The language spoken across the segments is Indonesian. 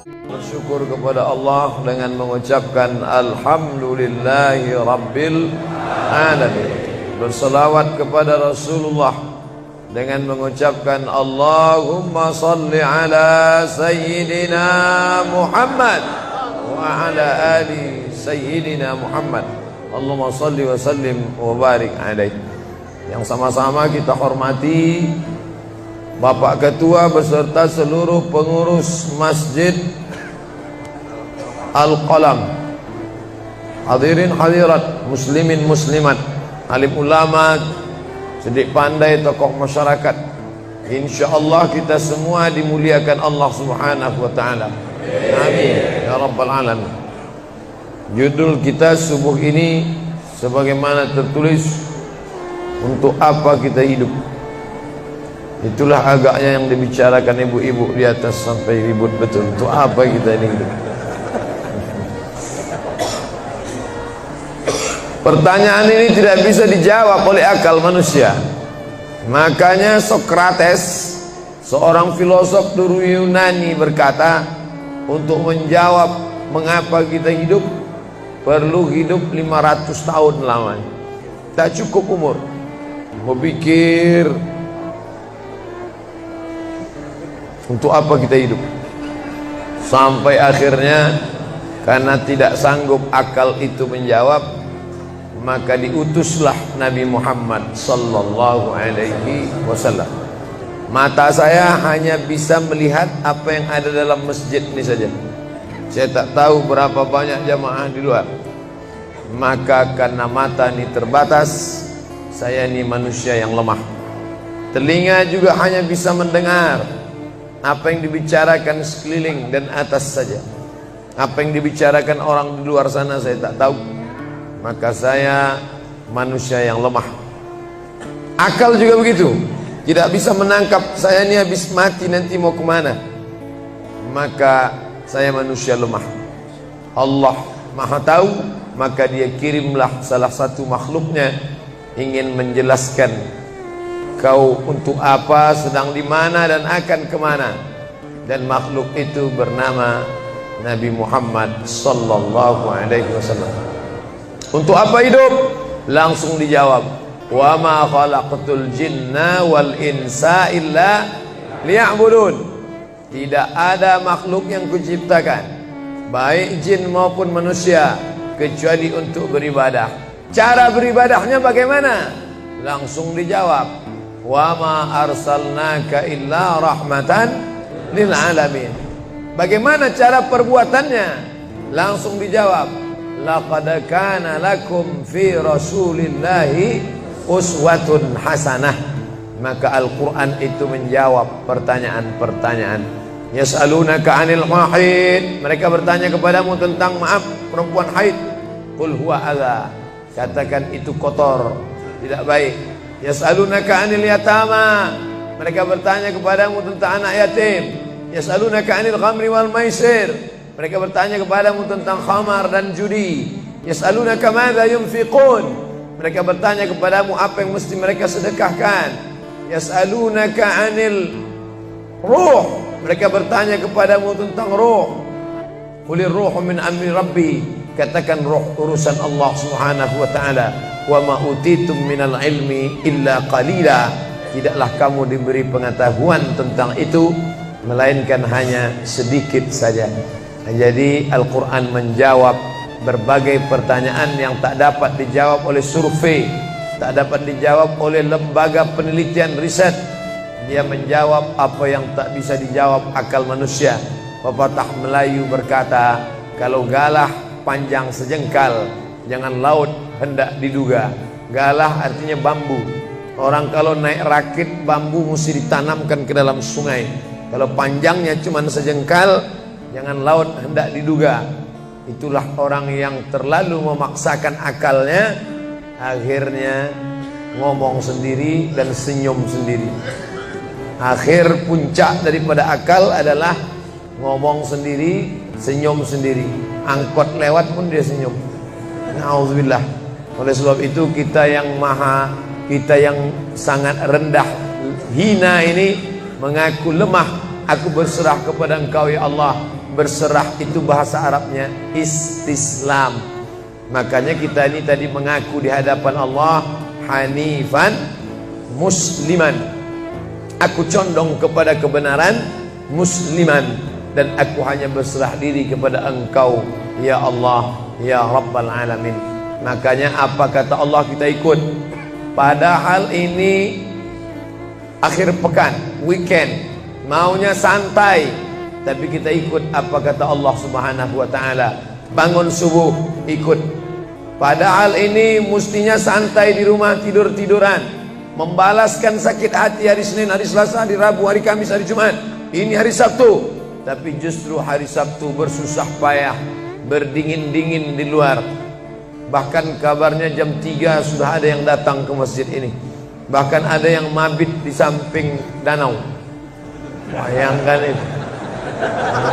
Bersyukur kepada Allah dengan mengucapkan Alhamdulillahi Rabbil Alamin. Berselawat kepada Rasulullah dengan mengucapkan Allahumma salli ala Sayyidina Muhammad wa ala ali Sayyidina Muhammad. Allahumma salli wa sallim wa barik alaih. Yang sama-sama kita hormati Bapak Ketua beserta seluruh pengurus Masjid Al-Qalam, hadirin hadirat, muslimin muslimat, alim ulama, sedik pandai, tokoh masyarakat. InsyaAllah kita semua dimuliakan Allah Subhanahu wa ta'ala. Amin ya rabbal alamin. Judul kita subuh ini sebagaimana tertulis, untuk apa kita hidup. Itulah agaknya yang dibicarakan ibu-ibu di atas sampai ribut betul. Untuk apa kita ini hidup? Pertanyaan ini tidak bisa dijawab oleh akal manusia. Makanya Sokrates, seorang filosof dulu Yunani, berkata, untuk menjawab mengapa kita hidup, perlu hidup 500 tahun lamanya. Tak cukup umur berpikir untuk apa kita hidup. Sampai akhirnya karena tidak sanggup akal itu menjawab, maka diutuslah Nabi Muhammad sallallahu alaihi wasallam. Mata saya hanya bisa melihat apa yang ada dalam masjid ini saja. Saya tak tahu berapa banyak jamaah di luar. Maka karena mata ini terbatas, saya ini manusia yang lemah. Telinga juga hanya bisa mendengar apa yang dibicarakan sekeliling dan atas saja. Apa yang dibicarakan orang di luar sana saya tak tahu. Maka saya manusia yang lemah. Akal juga begitu, tidak bisa menangkap saya ini habis mati nanti mau kemana. Maka saya manusia lemah. Allah Maha tahu, maka dia kirimlah salah satu makhluknya ingin menjelaskan kau untuk apa, sedang di mana dan akan kemana. Dan makhluk itu bernama Nabi Muhammad sallallahu alaihi wasallam. Untuk apa hidup? Langsung dijawab, wa ma khalaqtul jinna wal insa illa liya'budun. Tidak ada makhluk yang kuciptakan, baik jin maupun manusia, kecuali untuk beribadah. Cara beribadahnya bagaimana? Langsung dijawab, wa ma arsalnaka illa rahmatan lil alamin. Bagaimana cara perbuatannya? Langsung dijawab, laqad kana lakum fi rasulillahi uswatun hasanah. Maka Al-Quran itu menjawab pertanyaan-pertanyaan. Yas'alunaka 'anil mahid, mereka bertanya kepadamu tentang perempuan haid. Qul huwa adza, katakan itu kotor, tidak baik. Yas'alunaka 'anil yatama, mereka bertanya kepadamu tentang anak yatim. Yas'alunaka 'anil khamri wal maisir, mereka bertanya kepadamu tentang khamar dan judi. Yas'alunaka madza yunfiqun, mereka bertanya kepadamu apa yang mesti mereka sedekahkan. Yas'alunaka 'anil ruh, mereka bertanya kepadamu tentang ruh. Qulir ruhu min amri rabbi, katakan ruh urusan Allah Subhanahu wa ta'ala. Wa ma utitum minal ilmi illa qalila, tidaklah kamu diberi pengetahuan tentang itu melainkan hanya sedikit saja. Jadi Al-Quran menjawab berbagai pertanyaan yang tak dapat dijawab oleh survei, tak dapat dijawab oleh lembaga penelitian riset. Dia menjawab apa yang tak bisa dijawab akal manusia. Pepatah Melayu berkata, kalau galah panjang sejengkal, jangan laut hendak diduga. Galah artinya bambu. Orang kalau naik rakit bambu mesti ditanamkan ke dalam sungai. Kalau panjangnya cuma sejengkal, jangan laut hendak diduga. Itulah orang yang terlalu memaksakan akalnya, akhirnya ngomong sendiri dan senyum sendiri. Akhir puncak daripada akal adalah ngomong sendiri, senyum sendiri. Angkot lewat pun dia senyum. Na'udzubillah. Oleh sebab itu kita yang sangat rendah, hina ini mengaku lemah. Aku berserah kepada Engkau ya Allah. Berserah itu bahasa Arabnya istislam. Makanya kita ini tadi mengaku di hadapan Allah hanifan musliman. Aku condong kepada kebenaran, musliman, dan aku hanya berserah diri kepada Engkau ya Allah ya Rabbal Alamin. Makanya apa kata Allah kita ikut. Padahal ini akhir pekan, weekend, maunya santai, tapi kita ikut apa kata Allah Subhanahu wa taala. Bangun subuh ikut. Padahal ini mestinya santai di rumah, tidur-tiduran, membalaskan sakit hati hari Senin, hari Selasa, hari Rabu, hari Kamis, hari Jumat. Ini hari Sabtu, tapi justru hari Sabtu bersusah payah, berdingin-dingin di luar. Bahkan kabarnya jam 3 sudah ada yang datang ke masjid ini. Bahkan ada yang mabit di samping danau. Bayangkan itu.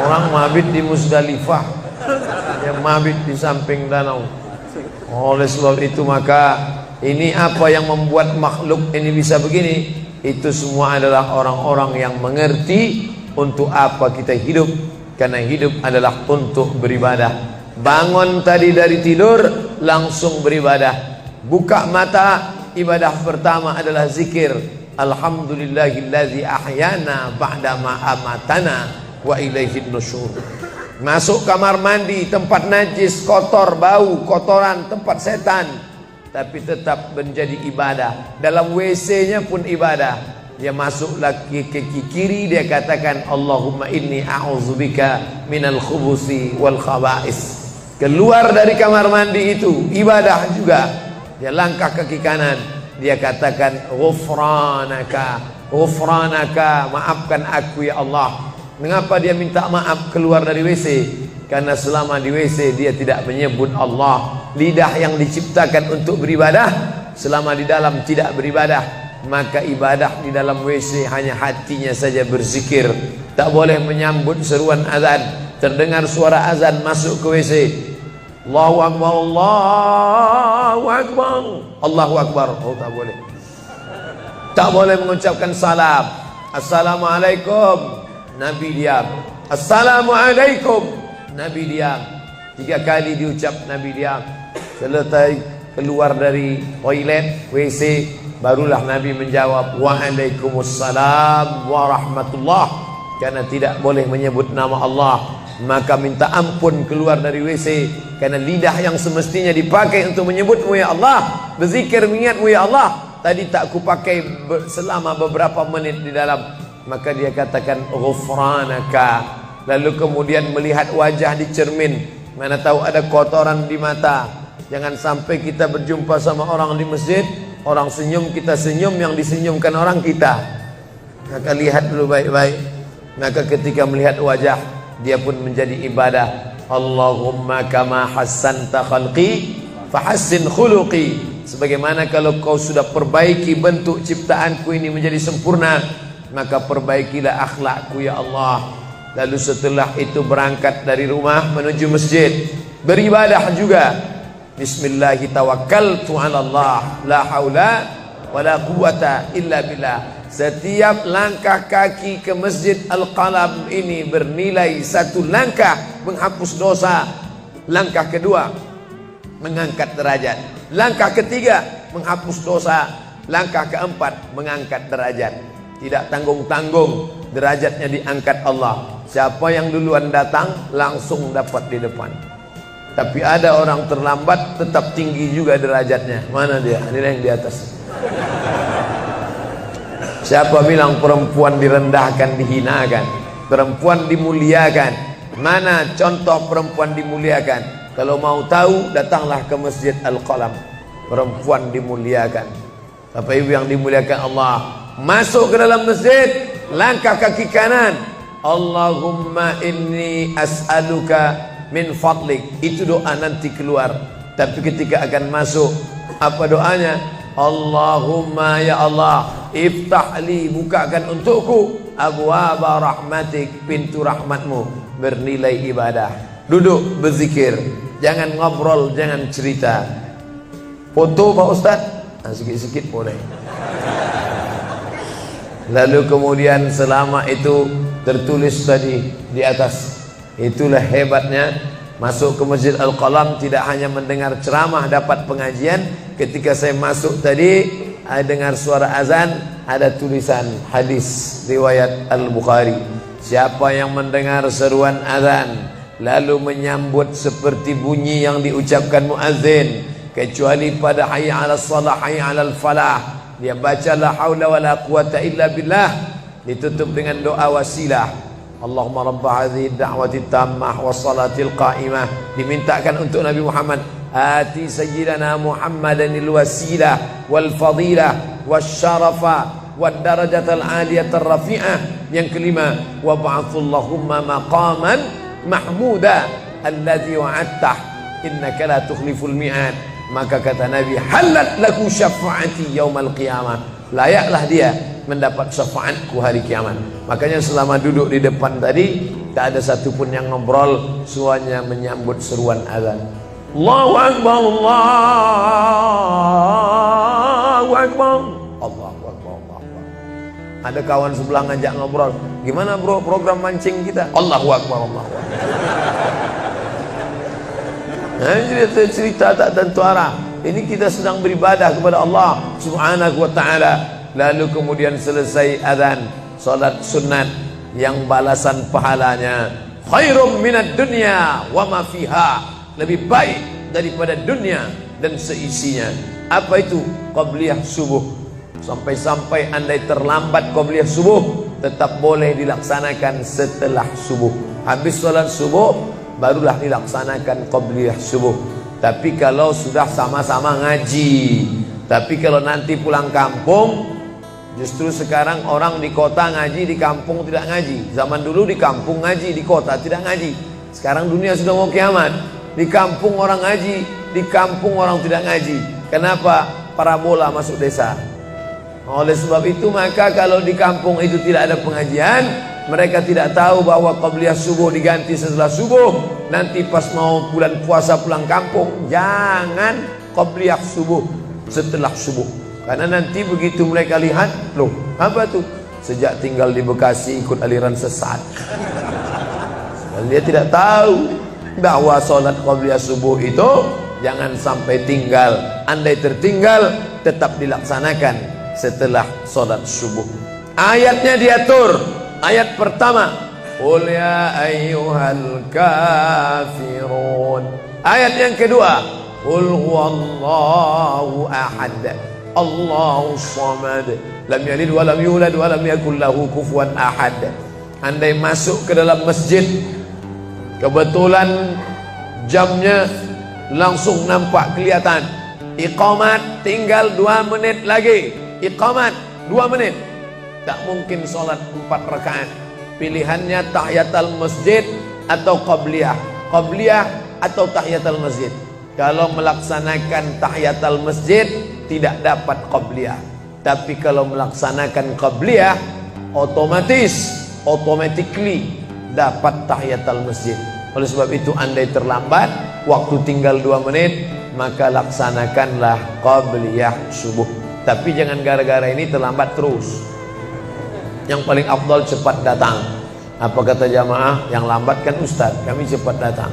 Orang mabit di Musdalifah, yang mabit di samping danau. Oleh sebab itu maka ini apa yang membuat makhluk ini bisa begini? Itu semua adalah orang-orang yang mengerti untuk apa kita hidup. Karena hidup adalah untuk beribadah. Bangun tadi dari tidur langsung beribadah. Buka mata, ibadah pertama adalah zikir. Alhamdulillahillazi ahyana ba'dama amatana wa ilaihin nusyur. Masuk kamar mandi, tempat najis, kotor, bau, kotoran, tempat setan, tapi tetap menjadi ibadah. Dalam WC-nya pun ibadah. Dia masuk lagi ke kiri, dia katakan Allahumma inni a'udzubika minal khubusi wal khaba'is. Keluar dari kamar mandi itu ibadah juga. Dia langkah kaki kanan, dia katakan ghufranaka, ghufranaka, maafkan aku ya Allah. Mengapa dia minta maaf keluar dari WC? Karena selama di WC dia tidak menyebut Allah. Lidah yang diciptakan untuk beribadah, selama di dalam tidak beribadah, maka ibadah di dalam WC hanya hatinya saja berzikir. Tak boleh menyambut seruan azan. Terdengar suara azan masuk ke WC, Allahu Akbar, Allahu Akbar, Allahu Akbar. Oh, tak boleh. Tak boleh mengucapkan salam. Assalamualaikum, Nabi diam. Assalamualaikum, Nabi diam. 3 kali diucap, Nabi diam. Selesai keluar dari toilet, WC, barulah Nabi menjawab Waalaikumsalam warahmatullah. Karena tidak boleh menyebut nama Allah, maka minta ampun keluar dari WC. Karena lidah yang semestinya dipakai untuk menyebutmu ya Allah, berzikir mengingatmu ya Allah, tadi tak kupakai selama beberapa menit di dalam. Maka dia katakan ghufranaka. Lalu kemudian melihat wajah di cermin, mana tahu ada kotoran di mata. Jangan sampai kita berjumpa sama orang di masjid, orang senyum, kita senyum, yang disenyumkan orang kita. Maka lihat dulu baik-baik. Maka ketika melihat wajah, dia pun menjadi ibadah. Allahumma kama hassanta khalqi fahassin khuluqi. Sebagaimana kalau kau sudah perbaiki bentuk ciptaanku ini menjadi sempurna, maka perbaikilah akhlakku ya Allah. Lalu setelah itu berangkat dari rumah menuju masjid, beribadah juga. Bismillahi tawakkaltu ala Allah, la haula wala quwata illa billah. Setiap langkah kaki ke Masjid Al-Qalam ini bernilai 1 langkah menghapus dosa. Langkah kedua mengangkat derajat. Langkah ketiga menghapus dosa. Langkah keempat mengangkat derajat. Tidak tanggung-tanggung, derajatnya diangkat Allah. Siapa yang duluan datang langsung dapat di depan. Tapi ada orang terlambat tetap tinggi juga derajatnya. Mana dia? Ini yang di atas. Siapa bilang perempuan direndahkan, dihinakan? Perempuan dimuliakan. Mana contoh perempuan dimuliakan? Kalau mau tahu, datanglah ke Masjid Al-Qalam. Perempuan dimuliakan. Bapak Ibu yang dimuliakan Allah, masuk ke dalam masjid, langkah kaki kanan, Allahumma inni as'aluka min fadlik. Itu doa nanti keluar. Tapi ketika akan masuk, apa doanya? Allahumma ya Allah, iftahli, bukakan untukku abwaba rahmatik, pintu rahmatmu, bernilai ibadah. Duduk berzikir, jangan ngobrol, jangan cerita. Foto Pak Ustaz, sikit-sikit boleh. Lalu kemudian selama itu tertulis tadi di atas, Itulah hebatnya masuk ke Masjid Al-Qalam, tidak hanya mendengar ceramah, dapat pengajian. Ketika saya masuk tadi, dengar suara azan, ada tulisan hadis riwayat Al-Bukhari. Siapa yang mendengar seruan azan lalu menyambut seperti bunyi yang diucapkan muazzin, kecuali pada hayya 'alas shalah, hayya 'alal falah, dia baca la haula wala quwata illa billah, ditutup dengan doa wasilah. Allahumma rabb hadhihi ad-da'wati tammah was-salatil qa'imah, dimintakan untuk Nabi Muhammad, ati sayyidina Muhammadanil wasilah wal fadilah wasyarafa wad darajatal aliyatar rafi'ah. Yang kelima, wa ba'athallahumma maqaman mahmuda alladzi wa'adtah innaka la tukhliful mi'ad. Maka kata Nabi, halat laku syafaati yaumal qiyamah, layaklah dia mendapat syafaatku hari kiamat. Makanya selama duduk di depan tadi, tak ada satupun yang ngobrol, semuanya menyambut seruan azan. Allahu Akbar, Allahu Akbar, Allahu Akbar, Allahu Akbar. Ada kawan sebelah ngajak ngobrol, gimana bro program mancing kita? Allahu Akbar, Allahu Akbar. Nah, cerita tak tentu arah. Ini kita sedang beribadah kepada Allah Subhanahu wa ta'ala. Lalu kemudian selesai azan, salat sunat yang balasan pahalanya khairum minad dunya wa ma fiha, lebih baik daripada dunia dan seisinya. Apa itu? Qabliyah subuh. Sampai-sampai andai terlambat qabliyah subuh, tetap boleh dilaksanakan setelah subuh. Habis salat subuh barulah dilaksanakan qabliyah subuh. Tapi kalau sudah sama-sama ngaji, tapi kalau nanti pulang kampung, justru sekarang orang di kota ngaji, di kampung tidak ngaji. Zaman dulu di kampung ngaji, di kota tidak ngaji. Sekarang dunia sudah mau kiamat. Di kampung orang ngaji, di kampung orang tidak ngaji. Kenapa? Parabola masuk desa. Oleh sebab itu, maka kalau di kampung itu tidak ada pengajian, mereka tidak tahu bahwa qabliyah subuh diganti setelah subuh. Nanti pas mau bulan puasa pulang kampung, jangan qabliyah subuh setelah subuh. Karena nanti begitu mereka lihat, loh apa tuh? Sejak tinggal di Bekasi ikut aliran sesat. Dan dia tidak tahu bahwa sholat qabliyah subuh itu jangan sampai tinggal. Andai tertinggal, tetap dilaksanakan setelah sholat subuh. Ayatnya diatur. Ayat pertama, qul ya ayyuhal kafirun. Ayat yang kedua, qul huwallahu ahad, Allahu samad, lam yalid wa lam yulad wa lam yakul lahu kufuwan ahad. Andai masuk ke dalam masjid, kebetulan jamnya langsung nampak kelihatan, iqamat tinggal 2 menit lagi, iqamat 2 menit, tak mungkin sholat 4 rakaat. Pilihannya tahiyatul masjid atau qabliyah, qabliyah atau tahiyatul masjid. Kalau melaksanakan tahiyatul masjid tidak dapat qabliyah. Tapi kalau melaksanakan qabliyah, automatically dapat tahiyatul masjid. Oleh sebab itu, andai terlambat, waktu tinggal 2 menit, maka laksanakanlah qabliyah subuh. Tapi jangan gara-gara ini terlambat terus. Yang paling afdal cepat datang. Apa kata jamaah? Yang lambat kan ustaz, kami cepat datang.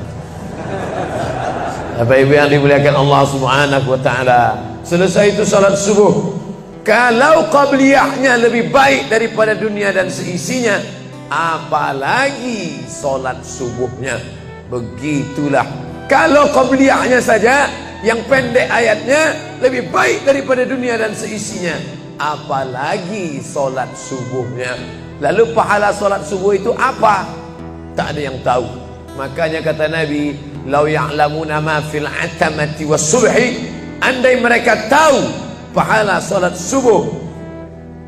Bapak-ibu yang dimuliakan Allah Subhanahu wa ta'ala, selesai itu salat subuh. Kalau qabliyahnya lebih baik daripada dunia dan seisinya, apalagi salat subuhnya. Begitulah. Kalau qabliyahnya saja yang pendek ayatnya lebih baik daripada dunia dan seisinya, apalagi solat subuhnya. Lalu pahala solat subuh itu apa? Tak ada yang tahu. Makanya kata Nabi, lau ya'lamuna ma fil atamati was subhi, andai mereka tahu pahala solat subuh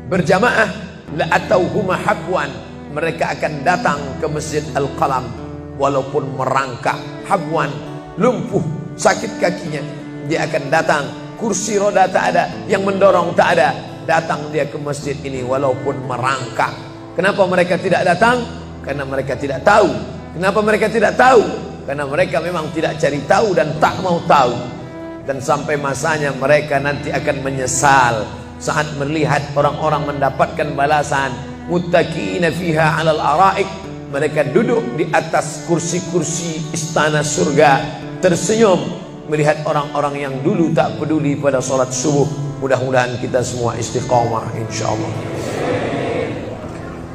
berjamaah, la atauhuma habwan, mereka akan datang ke Masjid Al-Qalam walaupun merangkak. Habwan, lumpuh, sakit kakinya, dia akan datang. Kursi roda tak ada, yang mendorong tak ada, datang dia ke masjid ini walaupun merangkak. Kenapa mereka tidak datang? Karena mereka tidak tahu. Kenapa mereka tidak tahu? Karena mereka memang tidak cari tahu dan tak mau tahu. Dan sampai masanya mereka nanti akan menyesal saat melihat orang-orang mendapatkan balasan muttaqiina fiha 'alal araik, Mereka duduk di atas kursi-kursi istana surga, tersenyum melihat orang-orang yang dulu tak peduli pada sholat subuh. Mudah-mudahan kita semua istiqomah insyaallah.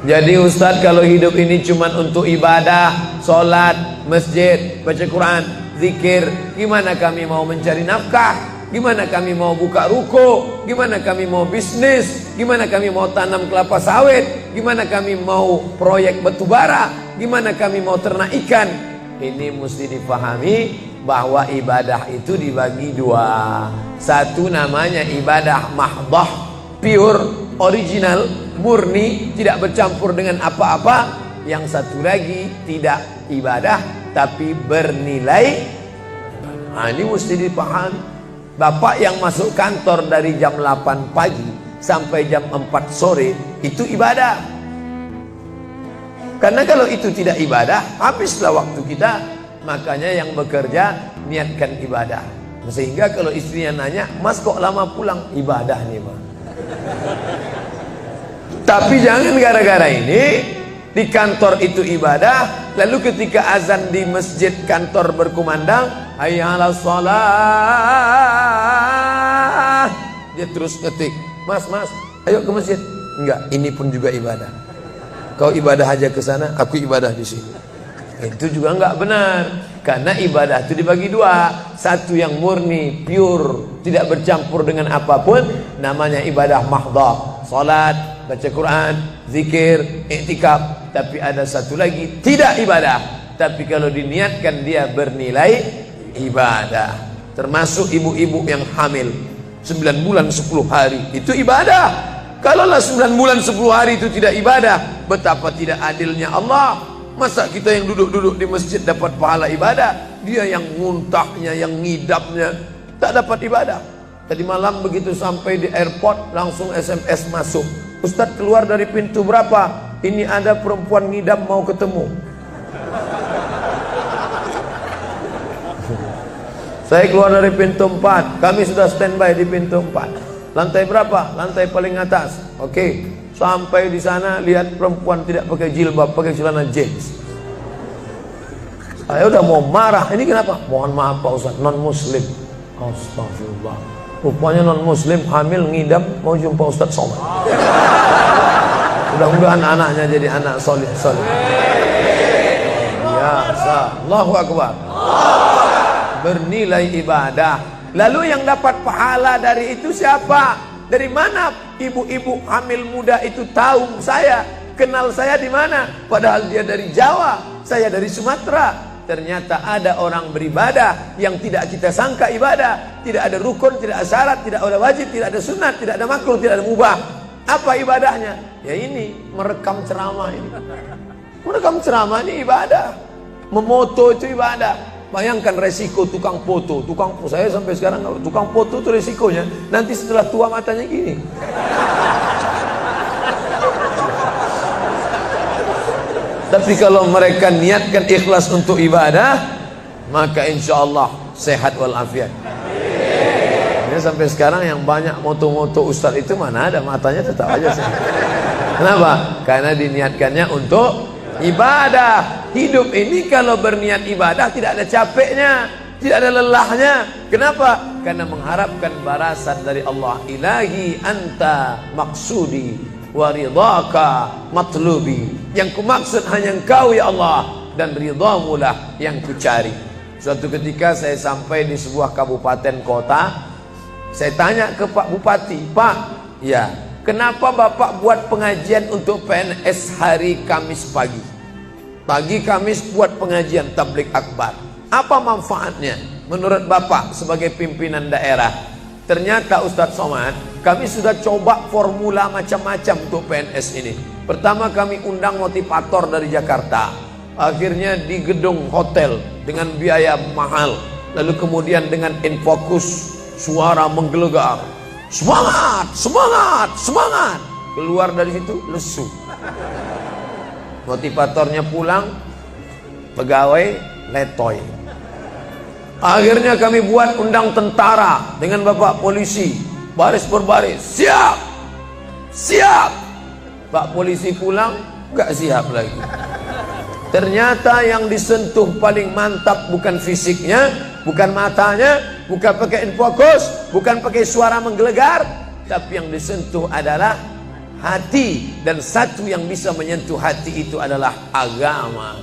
Jadi Ustadz, kalau hidup ini cuma untuk ibadah, sholat, masjid, baca Quran, zikir, gimana kami mau mencari nafkah? Gimana kami mau buka ruko? Gimana kami mau bisnis? Gimana kami mau tanam kelapa sawit? Gimana kami mau proyek batubara? Gimana kami mau ternak ikan? Ini mesti dipahami bahwa ibadah itu dibagi dua. Satu namanya ibadah mahdah, pure, original, murni, tidak bercampur dengan apa-apa. Yang satu lagi tidak ibadah tapi bernilai. Nah, ini mesti dipahami. Bapak yang masuk kantor dari jam 8 pagi sampai jam 4 sore itu ibadah. Karena kalau itu tidak ibadah, habislah waktu kita. Makanya yang bekerja niatkan ibadah. Sehingga kalau istrinya nanya, "Mas kok lama pulang?" Ibadah nih, Pak. Tapi jangan gara-gara ini di kantor itu ibadah, lalu ketika azan di masjid kantor berkumandang, hayya 'alas shalah, dia terus ngetik, "Mas, ayo ke masjid." Enggak, ini pun juga ibadah. Kau ibadah aja ke sana, aku ibadah di sini. Itu juga enggak benar. Karena ibadah itu dibagi dua. Satu yang murni, pure, tidak bercampur dengan apapun, namanya ibadah mahdhah. Salat, baca Quran, zikir, iktikaf. Tapi ada satu lagi tidak ibadah, tapi kalau diniatkan dia bernilai ibadah. Termasuk ibu-ibu yang hamil 9 bulan 10 hari itu ibadah. Kalaulah 9 bulan 10 hari itu tidak ibadah, betapa tidak adilnya Allah. Masa kita yang duduk-duduk di masjid dapat pahala ibadah, dia yang muntahnya, yang ngidapnya tak dapat ibadah. Tadi malam begitu sampai di airport langsung SMS masuk, "Ustadz, keluar dari pintu berapa? Ini ada perempuan ngidam mau ketemu." Saya keluar dari pintu 4, kami sudah standby di pintu 4. Lantai berapa? Lantai paling atas. Oke. Sampai di sana lihat perempuan tidak pakai jilbab, pakai celana jeans. Saya udah mau marah. Ini kenapa? "Mohon maaf Pak Ustaz, non muslim." Astagfirullah. Rupanya non muslim hamil ngidam mau jumpa Ustaz Somad. Mudah-mudahan anaknya jadi anak soleh. Biasa. Allahu Akbar. Bernilai ibadah. Lalu yang dapat pahala dari itu siapa? Dari mana ibu-ibu hamil muda itu tahu saya? Kenal saya di mana? Padahal dia dari Jawa, saya dari Sumatera. Ternyata ada orang beribadah yang tidak kita sangka ibadah. Tidak ada rukun, tidak ada syarat, tidak ada wajib, tidak ada sunat, tidak ada makruh, tidak ada mubah. Apa ibadahnya? Ya ini, merekam ceramah ini. Merekam ceramah ini ibadah. Memoto itu ibadah. Bayangkan resiko tukang foto. Saya sampai sekarang tukang foto itu resikonya nanti setelah tua matanya gini. Tapi kalau mereka niatkan ikhlas untuk ibadah, maka insya Allah sehat walafiat. Ini sampai sekarang yang banyak moto-moto ustadz itu mana ada matanya tetap aja sehat. Kenapa? Karena diniatkannya untuk ibadah. Hidup ini kalau berniat ibadah tidak ada capeknya, tidak ada lelahnya. Kenapa? Karena mengharapkan balasan dari Allah. Ilahi anta maksudi wa ridhaka matlubi. Yang kumaksud hanya Engkau ya Allah, dan ridhamu lah yang kucari. Suatu ketika saya sampai di sebuah kabupaten kota, saya tanya ke Pak Bupati, "Pak, ya, kenapa Bapak buat pengajian untuk PNS hari Kamis pagi? Pagi Kamis buat pengajian tabligh akbar. Apa manfaatnya menurut Bapak sebagai pimpinan daerah?" Ternyata Ustadz Somad, kami sudah coba formula macam-macam untuk PNS ini. Pertama kami undang motivator dari Jakarta. Akhirnya di gedung hotel dengan biaya mahal. Lalu kemudian dengan infocus, suara menggelegar. Semangat, semangat, semangat. Keluar dari situ lesu. Motivatornya pulang, pegawai letoy. Akhirnya kami buat undang tentara dengan bapak polisi, baris berbaris, siap, siap. Pak polisi pulang, gak siap lagi. Ternyata yang disentuh paling mantap bukan fisiknya, bukan matanya, bukan pakai infocus, bukan pakai suara menggelegar, tapi yang disentuh adalah hati. Dan satu yang bisa menyentuh hati itu adalah agama.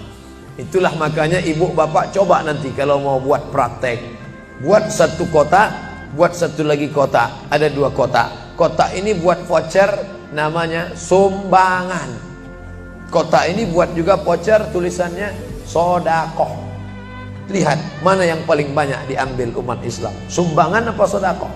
Itulah makanya ibu bapak coba nanti kalau mau buat praktek, buat satu kotak, buat satu lagi kotak, ada 2 kotak. Kotak ini buat voucher namanya sumbangan. Kotak ini buat juga voucher tulisannya sodakoh. Lihat mana yang paling banyak diambil umat Islam, sumbangan apa sodakoh?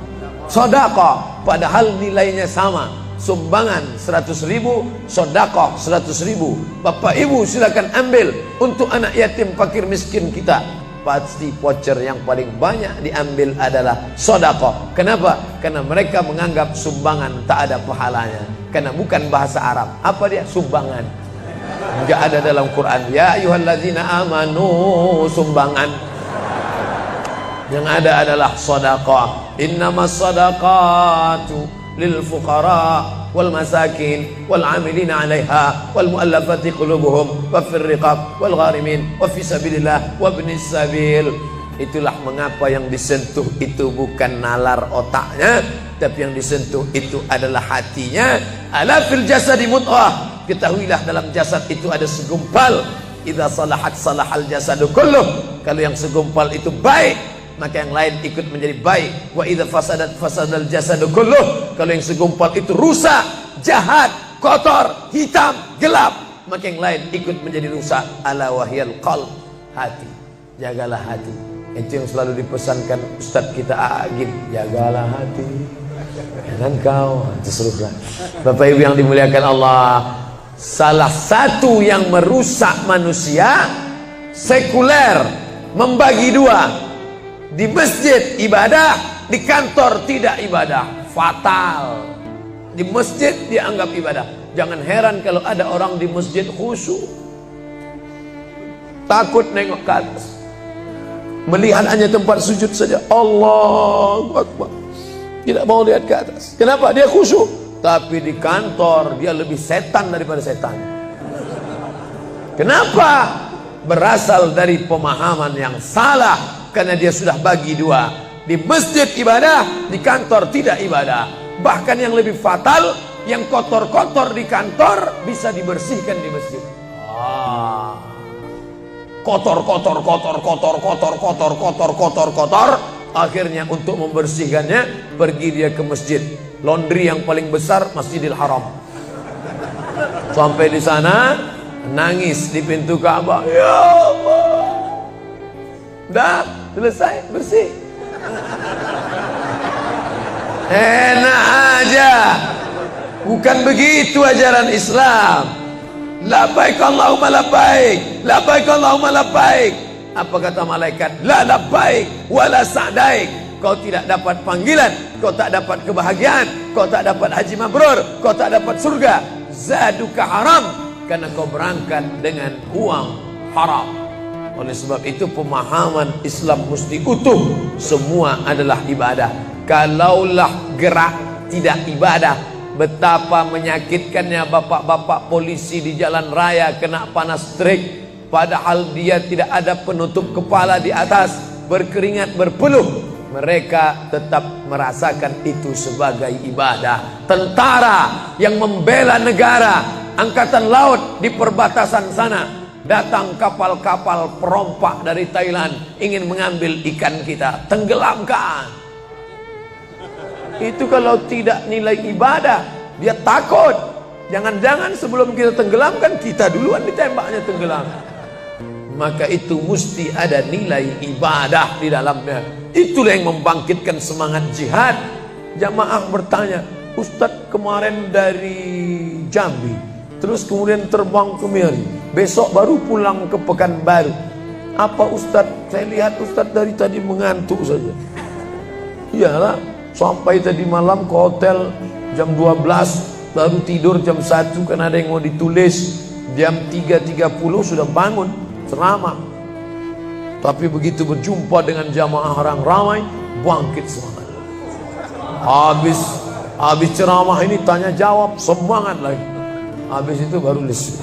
Sodakoh, padahal nilainya sama. Sumbangan 100.000, sodakoh 100.000. Bapak ibu silakan ambil untuk anak yatim fakir miskin kita. Pasti voucher yang paling banyak diambil adalah sodakoh. Kenapa? Karena mereka menganggap sumbangan tak ada pahalanya, karena bukan bahasa Arab. Apa dia? Sumbangan. Enggak ada dalam Quran. Ya ayyuhalladzina amanu, sumbangan. Yang ada adalah sedekah. Innamas shadaqatu lil fuqara wal masakin wal 'amilina 'alaiha wal mu'allafati qulubuhum wa fir riqab wal gharimin wa fi sabilillah wa ibnis sabil. Itulah mengapa yang disentuh itu bukan nalar otaknya, tapi yang disentuh itu adalah hatinya. Ala fil jasadi mudghah. Ketahuilah dalam jasad itu ada segumpal. Idza salahat salahal jasadu kulluh. Kalau yang segumpal itu baik, maka yang lain ikut menjadi baik. Wa idza fasadat fasadal jasadu kulluh. Kalau yang segumpal itu rusak, jahat, kotor, hitam, gelap, maka yang lain ikut menjadi rusak. Ala wahyal qalb, hati. Jagalah hati. Itu yang selalu dipesankan Ustadz kita Agim, jagalah hati. Jangan kau terserah. Bapak Ibu yang dimuliakan Allah, salah satu yang merusak manusia sekuler, membagi 2. Di masjid ibadah, di kantor tidak ibadah, fatal. Di masjid dianggap ibadah. Jangan heran kalau ada orang di masjid khusyuk, takut nengok ke atas, melihat hanya tempat sujud saja. Allahu Akbar, tidak mau lihat ke atas. Kenapa? Dia khusyuk. Tapi di kantor dia lebih setan daripada setan. Kenapa? Berasal dari pemahaman yang salah. Karena dia sudah bagi 2. Di masjid ibadah, di kantor tidak ibadah. Bahkan yang lebih fatal, yang kotor-kotor di kantor bisa dibersihkan di masjid. Kotor. Akhirnya untuk membersihkannya pergi dia ke masjid. Laundry yang paling besar Masjidil Haram. Sampai di sana nangis di pintu Ka'bah. Ya Allah, dah selesai bersih. Enak aja. Bukan begitu ajaran Islam. Labbaik Allahumma labbaik, labbaik Allahumma labbaik. Apa kata malaikat? La labbaik wala sa'daik. Kau tidak dapat panggilan, kau tak dapat kebahagiaan, kau tak dapat haji mabrur, kau tak dapat surga. Zaduka haram, karena kau berangkat dengan uang haram. Oleh sebab itu pemahaman Islam mesti utuh. Semua adalah ibadah. Kalaulah gerak tidak ibadah, betapa menyakitkannya bapak-bapak polisi di jalan raya kena panas terik, padahal dia tidak ada penutup kepala di atas, berkeringat berpeluh. Mereka tetap merasakan itu sebagai ibadah. Tentara yang membela negara, angkatan laut di perbatasan sana, datang kapal-kapal perompak dari Thailand ingin mengambil ikan kita, tenggelamkan. Itu kalau tidak nilai ibadah, dia takut. Jangan-jangan sebelum kita tenggelamkan, kita duluan ditembaknya tenggelam. Maka itu mesti ada nilai ibadah di dalamnya. Itulah yang membangkitkan semangat jihad. Jamaah bertanya, Ustadz kemarin dari Jambi, terus kemudian terbang ke Miri, besok baru pulang ke Pekanbaru. Apa Ustadz? Saya lihat Ustadz dari tadi mengantuk saja. Iyalah, sampai tadi malam ke hotel jam 12, baru tidur jam 1 karena ada yang mau ditulis. Jam 3.30 sudah bangun ceramah. Tapi begitu berjumpa dengan jamaah orang ramai, bangkit semangat. Habis ceramah ini tanya jawab, semangat lagi. Habis itu baru lesu.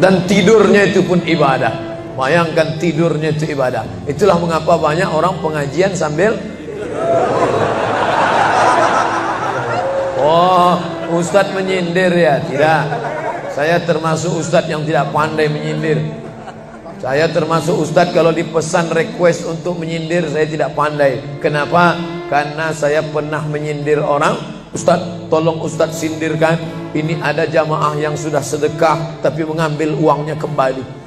Dan tidurnya itu pun ibadah. Bayangkan, tidurnya itu ibadah. Itulah mengapa banyak orang pengajian sambil oh, ustadz menyindir ya? Tidak. Saya termasuk ustadz yang tidak pandai menyindir. Saya termasuk ustadz kalau dipesan request untuk menyindir, saya tidak pandai. Kenapa? Karena saya pernah menyindir orang. Ustadz, tolong ustadz sindirkan. Ini ada jamaah yang sudah sedekah tapi mengambil uangnya kembali.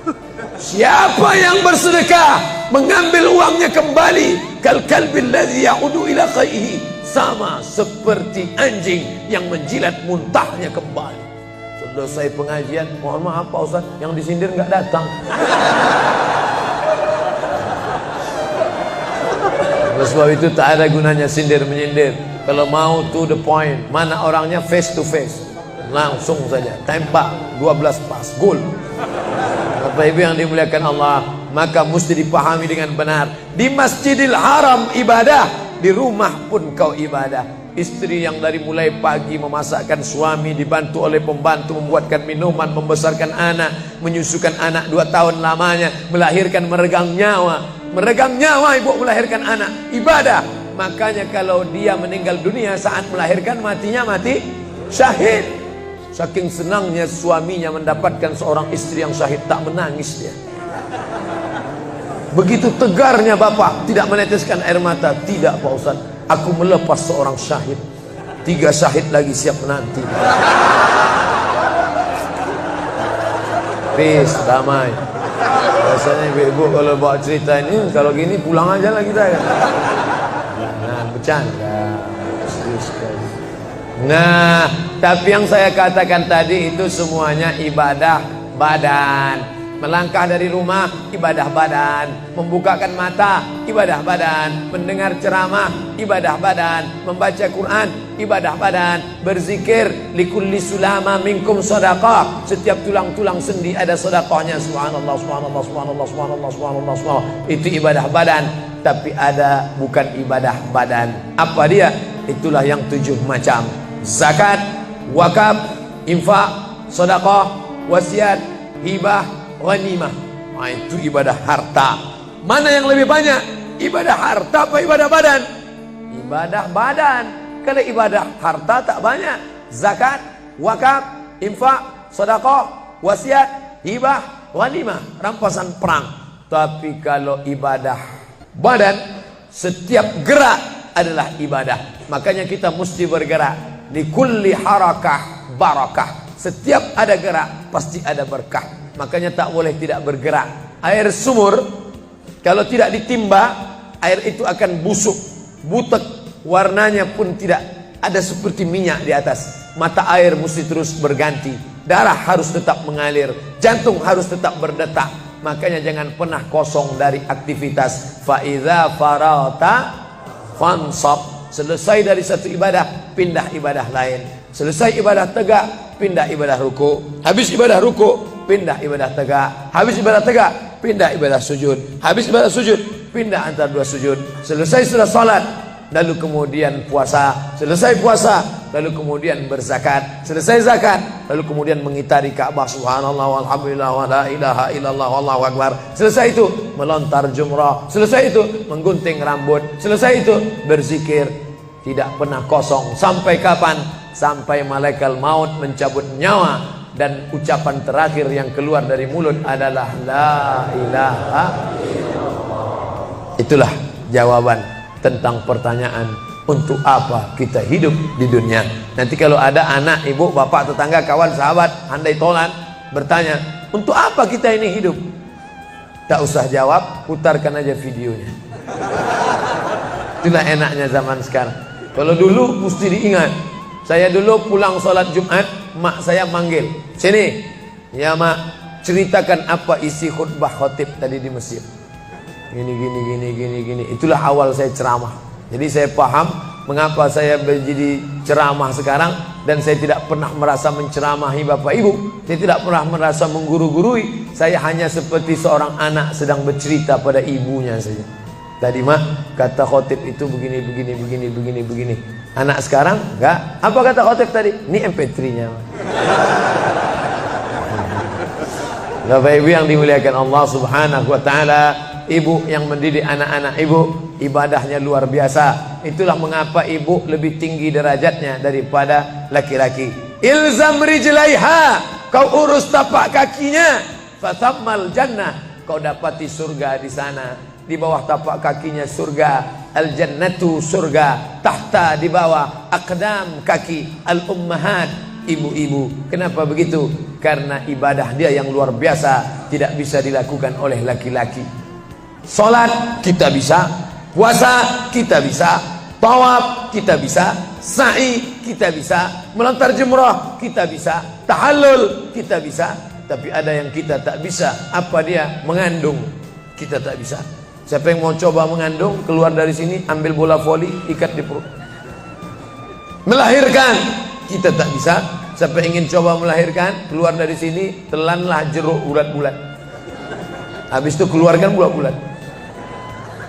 Siapa yang bersedekah mengambil uangnya kembali? Kal kalbil ladzi ya'udu ila qaihi, sama seperti anjing yang menjilat muntahnya kembali. Selesai pengajian, mohon maaf Pak Ustaz, yang disindir nggak datang. Oleh sebab itu tak ada gunanya sindir menyindir. Kalau mau to the point, mana orangnya face to face, langsung saja tembak 12 pas, gol. Bapak Ibu yang dimuliakan Allah, maka mesti dipahami dengan benar. Di Masjidil Haram ibadah, di rumah pun kau ibadah. Istri yang dari mulai pagi memasakkan suami, dibantu oleh pembantu membuatkan minuman, membesarkan anak, menyusukan anak 2 tahun lamanya, melahirkan, meregang nyawa ibu melahirkan anak, ibadah. Makanya kalau dia meninggal dunia saat melahirkan, matinya mati syahid. Saking senangnya suaminya mendapatkan seorang istri yang syahid, tak menangis dia. Begitu tegarnya bapak, tidak meneteskan air mata. Tidak Pak Ustaz, aku melepas seorang syahid, 3 syahid lagi siap menanti. Peace, damai. Biasanya ibu-ibu kalau bawa cerita ini, kalau gini pulang aja lah kita kan. Nah, bercanda. Serius sekali. Nah, tapi yang saya katakan tadi itu semuanya ibadah badan. Melangkah dari rumah, ibadah badan. Membukakan mata, ibadah badan. Mendengar ceramah, ibadah badan. Membaca Quran, ibadah badan. Berzikir, likulli sulama minkum sadaqah. Setiap tulang-tulang sendi ada sedekahnya. Subhanallah, subhanallah, subhanallah, subhanallah, subhanallah, subhanallah. Itu ibadah badan. Tapi ada bukan ibadah badan. Apa dia? Itulah yang 7 macam. Zakat, wakaf, infak, sedekah, wasiat, hibah, ghanimah. Nah, itu ibadah harta. Mana yang lebih banyak? Ibadah harta apa ibadah badan? Ibadah badan. Kalau ibadah harta tak banyak. Zakat, wakaf, infak, sedekah, wasiat, hibah, ghanimah, rampasan perang. Tapi kalau ibadah badan, setiap gerak adalah ibadah. Makanya kita mesti bergerak. Di kulli harakah barakah. Setiap ada gerak pasti ada berkah. Makanya tak boleh tidak bergerak. Air sumur kalau tidak ditimba, air itu akan busuk, butek, warnanya pun tidak ada seperti minyak di atas. Mata air mesti terus berganti. Darah harus tetap mengalir, jantung harus tetap berdetak. Makanya jangan pernah kosong dari aktivitas. Fa idza farata fansab. Selesai dari satu ibadah, pindah ibadah lain. Selesai ibadah tegak, pindah ibadah ruku. Habis ibadah ruku, pindah ibadah tegak. Habis ibadah tegak, pindah ibadah sujud. Habis ibadah sujud, pindah antara 2 sujud. Selesai sudah salat, lalu kemudian puasa. Selesai puasa, lalu kemudian berzakat. Selesai zakat, lalu kemudian mengitari Ka'bah. Subhanallah walhamdulillah wa la ilaha illallah wallahu akbar. Selesai itu melontar jumrah. Selesai itu menggunting rambut. Selesai itu berzikir. Tidak pernah kosong. Sampai kapan? Sampai malaikat maut mencabut nyawa dan ucapan terakhir yang keluar dari mulut adalah la ilaha illallah. Itulah jawaban tentang pertanyaan untuk apa kita hidup di dunia. Nanti kalau ada anak, ibu, bapak, tetangga, kawan, sahabat, andai tolan bertanya, untuk apa kita ini hidup? Tak usah jawab, putarkan aja videonya. Itulah enaknya zaman sekarang. Kalau dulu mesti diingat. Saya dulu pulang sholat Jumat, mak saya manggil, sini ya mak, ceritakan apa isi khutbah khotib tadi di masjid. Gini. Itulah awal saya ceramah. Jadi saya paham mengapa saya menjadi ceramah sekarang. Dan saya tidak pernah merasa menceramahi bapak ibu. Saya tidak pernah merasa mengguru-gurui. Saya hanya seperti seorang anak sedang bercerita pada ibunya saja. Tadi mak, kata khotib itu begini. Anak sekarang enggak. Apa kata khotib tadi? Ini MP3-nya. Bapak Ibu yang dimuliakan Allah Subhanahu wa taala, ibu yang mendidik anak-anak ibu, ibadahnya luar biasa. Itulah mengapa ibu lebih tinggi derajatnya daripada laki-laki. Ilzam rijlaiha, kau urus tapak kakinya, fathammal jannah, kau dapati surga di sana. Di bawah tapak kakinya surga, al jannatu surga, tahta di bawah aqdam kaki al ummahat, ibu-ibu. Kenapa begitu? Karena ibadah dia yang luar biasa, tidak bisa dilakukan oleh laki-laki. Salat kita bisa, puasa kita bisa, tawaf kita bisa, sa'i kita bisa, melontar jumrah kita bisa, tahallul kita bisa. Tapi ada yang kita tak bisa. Apa dia? Mengandung kita tak bisa. Siapa yang mau coba mengandung, keluar dari sini, ambil bola voli, ikat di perut. Melahirkan kita tak bisa. Siapa yang ingin coba melahirkan, keluar dari sini, telanlah jeruk bulat-bulat. Habis itu keluarkan bulat-bulat.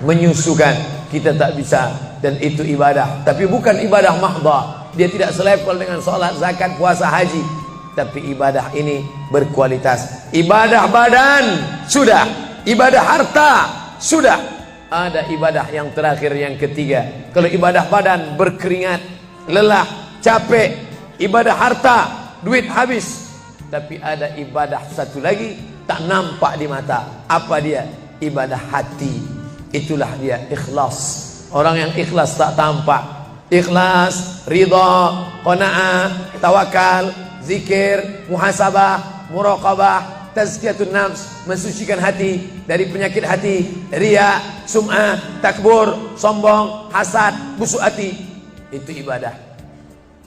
Menyusukan kita tak bisa, dan itu ibadah. Tapi bukan ibadah mahdhah. Dia tidak selevel dengan salat, zakat, puasa, haji. Tapi ibadah ini berkualitas. Ibadah badan sudah, ibadah harta sudah. Ada ibadah yang terakhir, yang ketiga. Kalau ibadah badan berkeringat, lelah, capek. Ibadah harta, duit habis. Tapi ada ibadah satu lagi, tak nampak di mata. Apa dia? Ibadah hati. Itulah dia ikhlas. Orang yang ikhlas tak tampak. Ikhlas, ridha, qanaah, tawakal, zikir, muhasabah, muraqabah, tazkiyatun nafs, mensucikan hati dari penyakit hati, riya, sum'ah, takbur, sombong, hasad, busuk hati. Itu ibadah.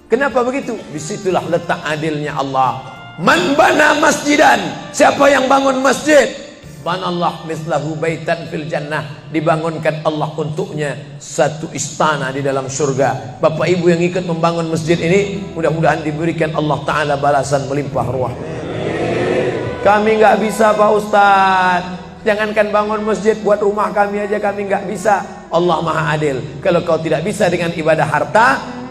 Kenapa begitu? Disitulah letak adilnya Allah. Man bana masjidan, siapa yang bangun masjid, banallah mislahu baitan fil jannah, dibangunkan Allah untuknya satu istana di dalam surga. Bapak ibu yang ikut membangun masjid ini, mudah-mudahan diberikan Allah Ta'ala balasan melimpah ruah. Kami nggak bisa Pak Ustaz, jangankan bangun masjid, buat rumah kami aja kami nggak bisa. Allah Maha Adil. Kalau kau tidak bisa dengan ibadah harta,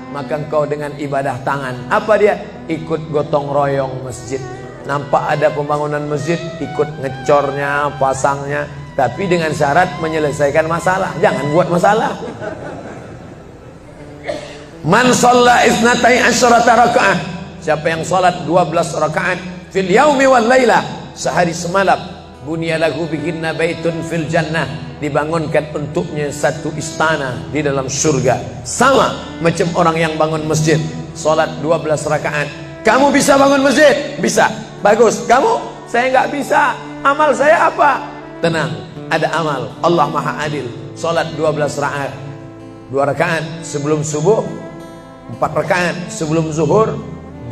maka engkau dengan ibadah tangan. Apa dia? Ikut gotong royong masjid. Nampak ada pembangunan masjid, ikut ngecornya, pasangnya. Tapi dengan syarat menyelesaikan masalah. Jangan buat masalah. Man shalla isnatai asyrata rakaah, siapa yang salat 12 rakaat fil yaumi wal lailah, sehari semalam, bunyalahu bihinna baitun fil jannah, dibangunkan untuknya satu istana di dalam surga. Sama macam orang yang bangun masjid, salat 12 rakaat. Kamu bisa bangun masjid? Bisa. Bagus. Kamu? Saya nggak bisa. Amal saya apa? Tenang, ada amal. Allah Maha Adil. Salat 12 rakaat. 2 rakaat sebelum subuh, 4 rakaat sebelum zuhur,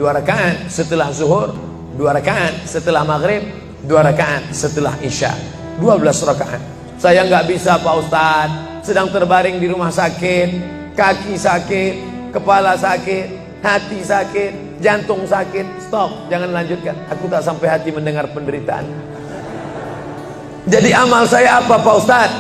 2 rakaat setelah zuhur, 2 rakaat setelah maghrib, 2 rakaat setelah isya. 12 rakaat. Saya nggak bisa Pak Ustaz, sedang terbaring di rumah sakit, kaki sakit, kepala sakit, hati sakit, jantung sakit. Stop, jangan lanjutkan. Aku tak sampai hati mendengar penderitaan. Jadi amal saya apa Pak Ustaz?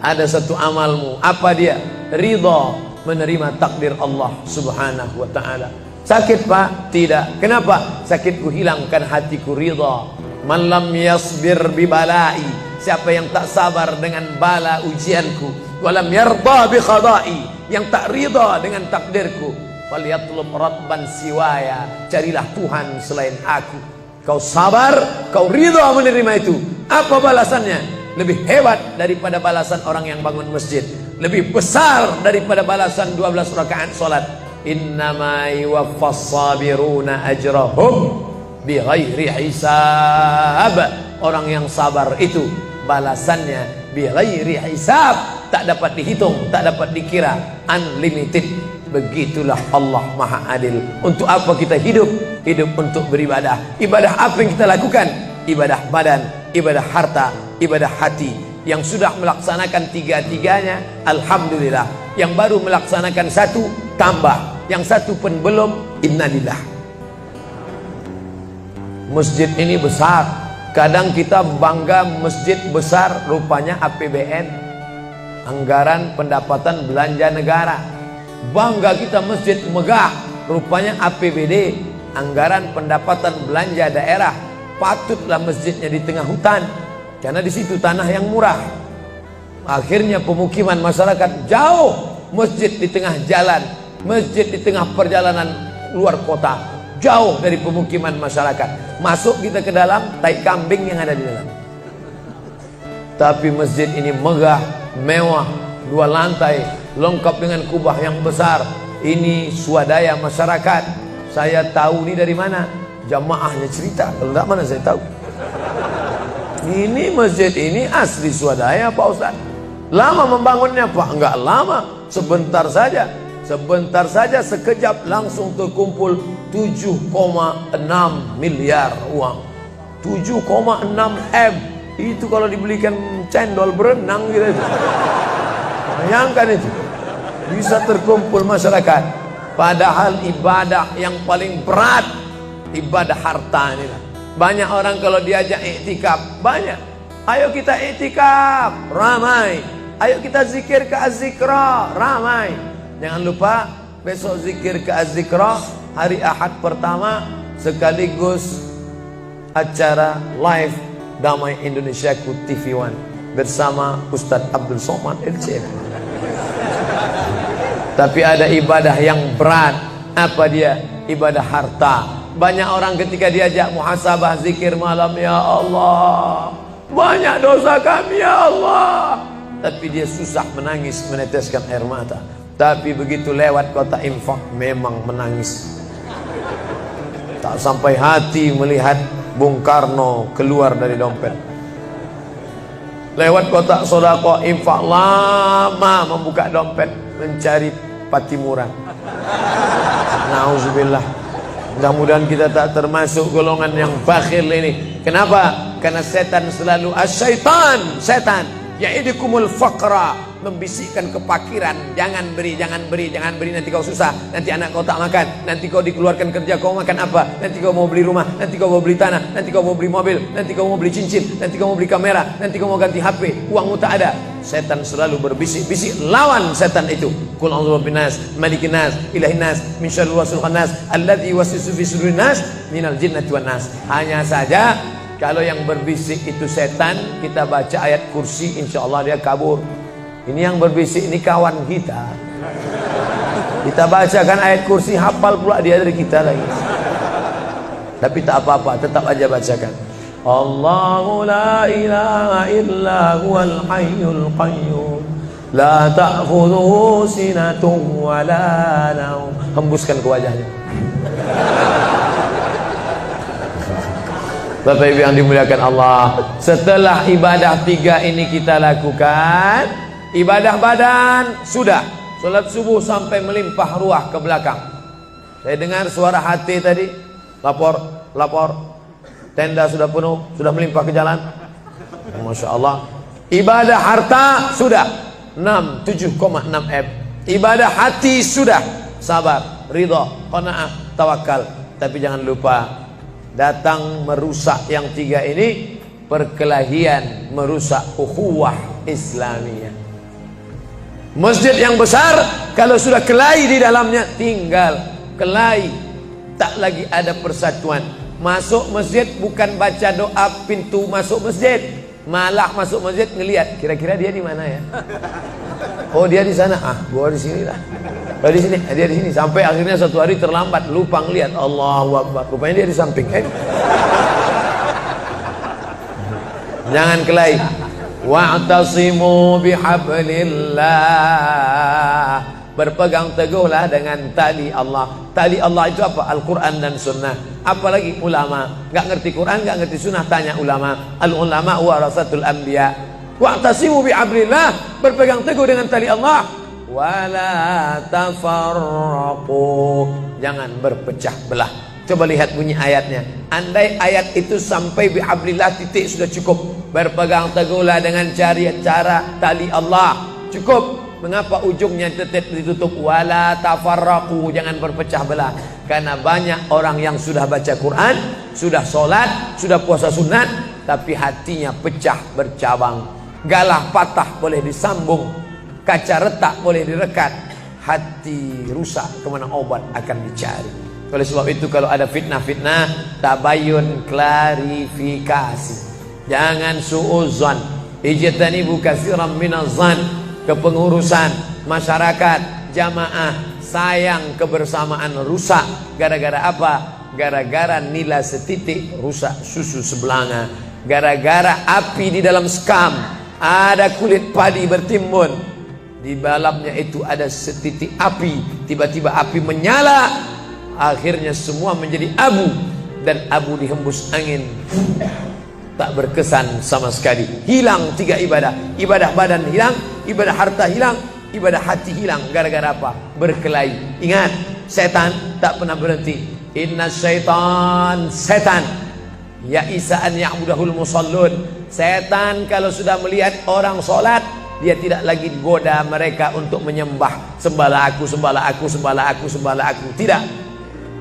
Ada satu amalmu. Apa dia? Ridha, menerima takdir Allah Subhanahu wa ta'ala. Sakit Pak? Tidak. Kenapa? Sakitku hilangkan hatiku ridha. Man lam yasbir bibalai, siapa yang tak sabar dengan bala ujianku, walam yarda bi qada'i, yang tak ridha dengan takdirku, falyatlub rabban siwaya, carilah Tuhan selain aku. Kau sabar, kau ridha menerima itu. Apa balasannya? Lebih hebat daripada balasan orang yang bangun masjid, lebih besar daripada balasan 12 rakaat salat. Innama yuwaffas sabiruna ajrahum bighairi hisab. Orang yang sabar itu balasannya bighairi hisab, tak dapat dihitung, tak dapat dikira, unlimited. Begitulah Allah Maha Adil. Untuk apa kita hidup? Hidup untuk beribadah. Ibadah apa yang kita lakukan? Ibadah badan, ibadah harta, ibadah hati. Yang sudah melaksanakan tiga-tiganya, alhamdulillah. Yang baru melaksanakan satu, tambah. Yang satu pun belum, innalillah. Masjid ini besar. Kadang kita bangga masjid besar, rupanya APBN, anggaran pendapatan belanja negara. Bangga kita masjid megah, rupanya APBD, anggaran pendapatan belanja daerah. patutlah masjidnya di tengah hutan, karena di situ tanah yang murah. Akhirnya pemukiman masyarakat jauh, masjid di tengah jalan, masjid di tengah perjalanan luar kota, jauh dari pemukiman masyarakat. Masuk kita ke dalam, tai kambing yang ada di dalam. Tapi masjid ini megah, mewah, 2 lantai, lengkap dengan kubah yang besar. Ini swadaya masyarakat. Saya tahu ini dari mana? Jamaahnya cerita. Kalau tidak, mana saya tahu. Ini masjid ini asli swadaya Pak Ustaz. Lama membangunnya Pak? Enggak lama, sebentar saja. Sebentar saja, sekejap langsung terkumpul 7,6 miliar uang. 7,6 M. Itu kalau dibelikan cendol berenang gitu. Bayangkan itu. Bisa terkumpul masyarakat. Padahal ibadah yang paling berat, ibadah harta ini. Banyak orang kalau diajak iktikaf, banyak. Ayo kita iktikaf, ramai. Ayo kita zikir ke Az-Zikra, ramai. Jangan lupa besok zikir ke Az-Zikra hari Ahad pertama, sekaligus acara live Damai Indonesia ku TV One bersama Ustadz Abdul Somad LCM. Tapi ada ibadah yang berat. Apa dia? Ibadah harta. Banyak orang ketika diajak muhasabah zikir malam, ya Allah, banyak dosa kami ya Allah, tapi dia susah menangis, meneteskan air mata. Tapi begitu lewat kota infak, memang menangis. Tak sampai hati melihat Bung Karno keluar dari dompet. Lewat kotak sodako infak, lama membuka dompet mencari Patimuran. Nauzubillah. Mudah-mudahan kita tak termasuk golongan yang bakhil ini. Kenapa? Karena setan selalu asyaitan, setan ya'idukumul faqra, membisikkan kepakiran. Jangan beri, jangan beri, jangan beri, nanti kau susah, nanti anak kau tak makan, nanti kau dikeluarkan kerja, kau makan apa, nanti kau mau beli rumah, nanti kau mau beli tanah, nanti kau mau beli mobil, nanti kau mau beli cincin, nanti kau mau beli kamera, nanti kau mau ganti HP, uangmu tak ada. Setan selalu berbisik-bisik. Lawan setan itu. Qul a'udzu birabbinas, malikin nas, ilahin nas, min syarril waswasil khannas, alladzi yuwaswisu fi sudurin nas, minal jinnati wan nas. Hanya saja kalau yang berbisik itu setan, kita baca ayat kursi, insya Allah dia kabur. Ini yang berbisik ini kawan kita. Kita bacakan ayat kursi, hafal pula dia dari kita lagi. Tapi tak apa-apa, tetap aja bacakan. Allahu la ilaha illa huwal hayyul qayyum, la ta'khudhuhu sinatun wa la naum. Hembuskan ke wajahnya. Bapak Ibu yang dimuliakan Allah, setelah ibadah 3 ini kita lakukan, ibadah badan sudah, sholat subuh sampai melimpah ruah ke belakang. Saya dengar suara hati tadi, lapor, tenda sudah penuh, sudah melimpah ke jalan. Masya Allah. Ibadah harta sudah 7,6 M. Ibadah hati sudah, sabar, ridha, qanaah, tawakal. Tapi jangan lupa, datang merusak yang 3 ini, perkelahian, merusak ukhuwah Islamiyah. Masjid yang besar, kalau sudah kelahi di dalamnya, tinggal kelahi, tak lagi ada persatuan. Masuk masjid bukan baca doa pintu masuk masjid, malah masuk masjid ngelihat kira-kira dia di mana ya. Oh dia di sana, gua di sini lah. Oh di sini, dia di sini. Sampai akhirnya suatu hari terlambat, lupa ngelihat. Allahu Akbar, rupanya dia di samping. Jangan kelahi. Wa'tasimu bihablillah. Berpegang teguhlah dengan tali Allah. Tali Allah itu apa? Al-Quran dan Sunnah. Apalagi ulama, nggak ngerti Quran, nggak ngerti Sunnah, tanya ulama. Al-ulama warasatul anbiya. Wa'tasimu bihablillah, berpegang teguh dengan tali Allah. Wala tafarraqu, jangan berpecah belah. Coba lihat bunyi ayatnya. Andai ayat itu sampai bihablillah titik sudah cukup. Berpegang teguhlah dengan cara tali Allah, cukup. Mengapa ujungnya tetap ditutup? Wala tafarraqu, jangan berpecah belah. Karena banyak orang yang sudah baca Quran, sudah sholat, sudah puasa sunat, tapi hatinya pecah bercabang. Galah patah boleh disambung, kaca retak boleh direkat, hati rusak kemana obat akan dicari. Oleh sebab itu kalau ada fitnah-fitnah, tabayun, klarifikasi. Jangan suudzon. Ijtanibu katsiran minaz-zan. Kepengurusan masyarakat, jamaah, sayang kebersamaan rusak. Gara-gara apa? Gara-gara nila setitik rusak susu sebelanga. Gara-gara api di dalam sekam, ada kulit padi bertimbun, di dalamnya itu ada setitik api, tiba-tiba api menyala, akhirnya semua menjadi abu, dan abu dihembus angin, tak berkesan sama sekali. Hilang 3 ibadah. Ibadah badan hilang, ibadah harta hilang, ibadah hati hilang. Gara-gara apa? Berkelahi. Ingat, setan tak pernah berhenti. Inna syaitan, setan ya isa'an ya'budahul musallun. Setan kalau sudah melihat orang sholat, dia tidak lagi goda mereka untuk menyembah, sembahlah aku, sembahlah aku, sembahlah aku, sembahlah aku. Tidak.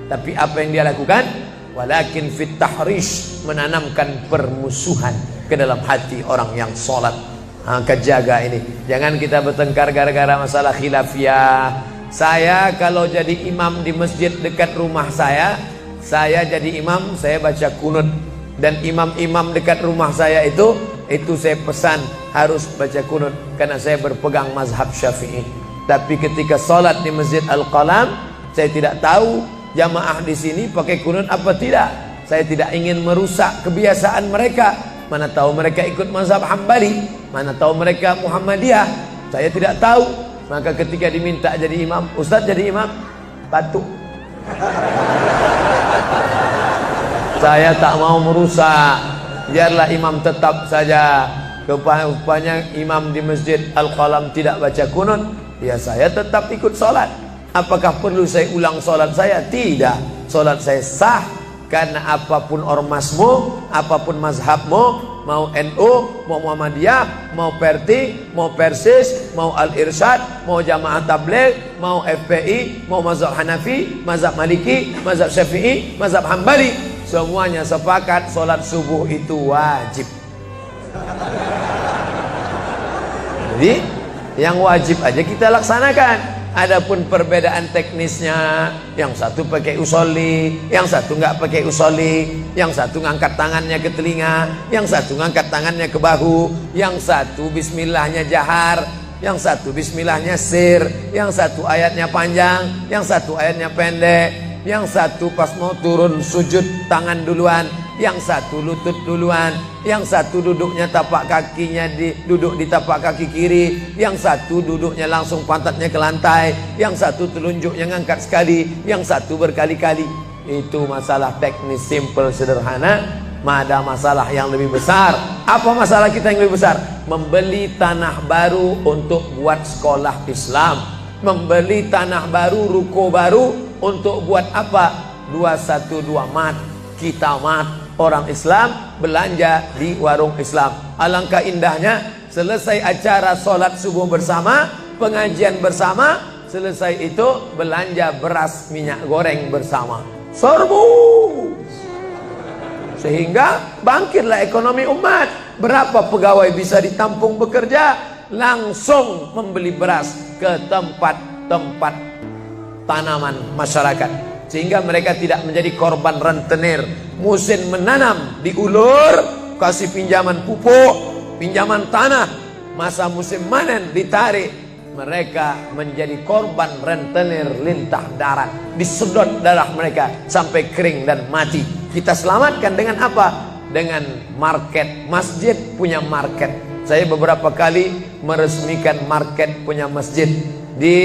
Tapi apa yang dia lakukan? Walakin fit tahrish, menanamkan permusuhan ke dalam hati orang yang sholat. Kejaga ini. Jangan kita bertengkar gara-gara masalah khilafiyah. Saya kalau jadi imam di masjid dekat rumah saya jadi imam, saya baca kunut. Dan imam-imam dekat rumah saya itu saya pesan harus baca kunut, karena saya berpegang mazhab Syafi'i. Tapi ketika sholat di Masjid Al-Qalam, saya tidak tahu jamaah di sini pakai kunut apa tidak. Saya tidak ingin merusak kebiasaan mereka. Mana tahu mereka ikut mazhab Hambali, mana tahu mereka Muhammadiyah, saya tidak tahu. Maka ketika diminta jadi imam, Ustaz jadi imam, batuk. Saya tak mau merusak, biarlah imam tetap saja. Rupanya imam di Masjid Al-Qalam tidak baca kunut, ya saya tetap ikut sholat. Apakah perlu saya ulang sholat saya? Tidak, sholat saya sah. Karena apapun ormasmu, apapun mazhabmu, mau NU, mau Muhammadiyah, mau Perti, mau Persis, mau Al-Irsyad, mau Jamaah Tabligh, mau FPI, mau mazhab Hanafi, mazhab Maliki, mazhab Syafi'i, mazhab Hambali, semuanya sepakat sholat subuh itu wajib. Jadi yang wajib aja kita laksanakan. Adapun perbedaan teknisnya, yang satu pakai usolli, yang satu nggak pakai usolli, yang satu ngangkat tangannya ke telinga, yang satu ngangkat tangannya ke bahu, yang satu bismillahnya jahar, yang satu bismillahnya sir, yang satu ayatnya panjang, yang satu ayatnya pendek, yang satu pas mau turun sujud tangan duluan, yang satu lutut duluan, yang satu duduknya tapak kakinya duduk di tapak kaki kiri, yang satu duduknya langsung pantatnya ke lantai, yang satu telunjuknya ngangkat sekali, yang satu berkali-kali. Itu masalah teknis simple sederhana. Ada masalah yang lebih besar. Apa masalah kita yang lebih besar? Membeli tanah baru untuk buat sekolah Islam, membeli tanah baru, ruko baru untuk buat apa? 212 mat, kita mat. Orang Islam belanja di warung Islam. Alangkah indahnya, selesai acara sholat subuh bersama, pengajian bersama, selesai itu belanja beras minyak goreng bersama. Serbu. Sehingga bangkitlah ekonomi umat. Berapa pegawai bisa ditampung bekerja? Langsung membeli beras ke tempat-tempat tanaman masyarakat. Sehingga mereka tidak menjadi korban rentenir. Musim menanam diulur, kasih pinjaman pupuk, pinjaman tanah. Masa musim panen ditarik, mereka menjadi korban rentenir lintah darat. Disedot darah mereka sampai kering dan mati. Kita selamatkan dengan apa? Dengan market. Masjid punya market. Saya beberapa kali meresmikan market punya masjid di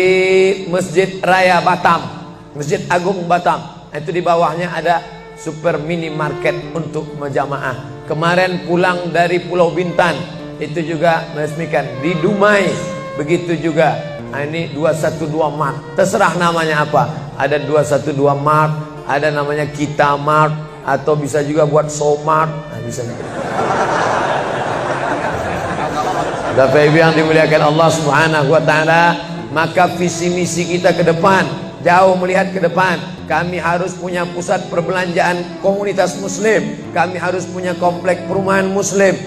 Masjid Raya Batam, Masjid Agung Batam. Itu di bawahnya ada super mini market untuk jamaah. Kemarin pulang dari Pulau Bintan, itu juga meresmikan di Dumai. Begitu juga. Nah, ini 212 Mart. Terserah namanya apa. Ada 212 Mart, ada namanya Kita Mart, atau bisa juga buat Somart. Nah, bisa. Bapak Ibu yang dimuliakan Allah Subhanahu wa taala, maka visi misi kita ke depan, jauh melihat ke depan. Kami harus punya pusat perbelanjaan komunitas muslim. Kami harus punya komplek perumahan muslim.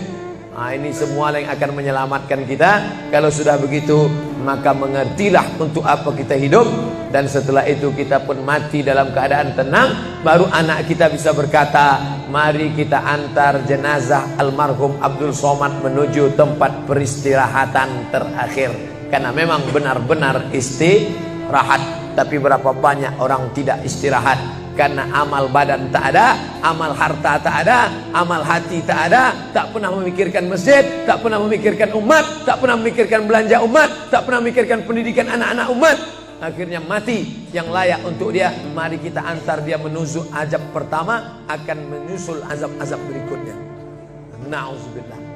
Nah, ini semua yang akan menyelamatkan kita. Kalau sudah begitu, maka mengertilah untuk apa kita hidup. Dan setelah itu kita pun mati dalam keadaan tenang. Baru anak kita bisa berkata, mari kita antar jenazah almarhum Abdul Somad menuju tempat peristirahatan terakhir. Karena memang benar-benar istirahat. Tapi berapa banyak orang tidak istirahat, karena amal badan tak ada, amal harta tak ada, amal hati tak ada. Tak pernah memikirkan masjid, tak pernah memikirkan umat, tak pernah memikirkan belanja umat, tak pernah memikirkan pendidikan anak-anak umat. Akhirnya mati yang layak untuk dia. Mari kita antar dia menuju azab pertama, akan menyusul azab-azab berikutnya. Na'udzubillah.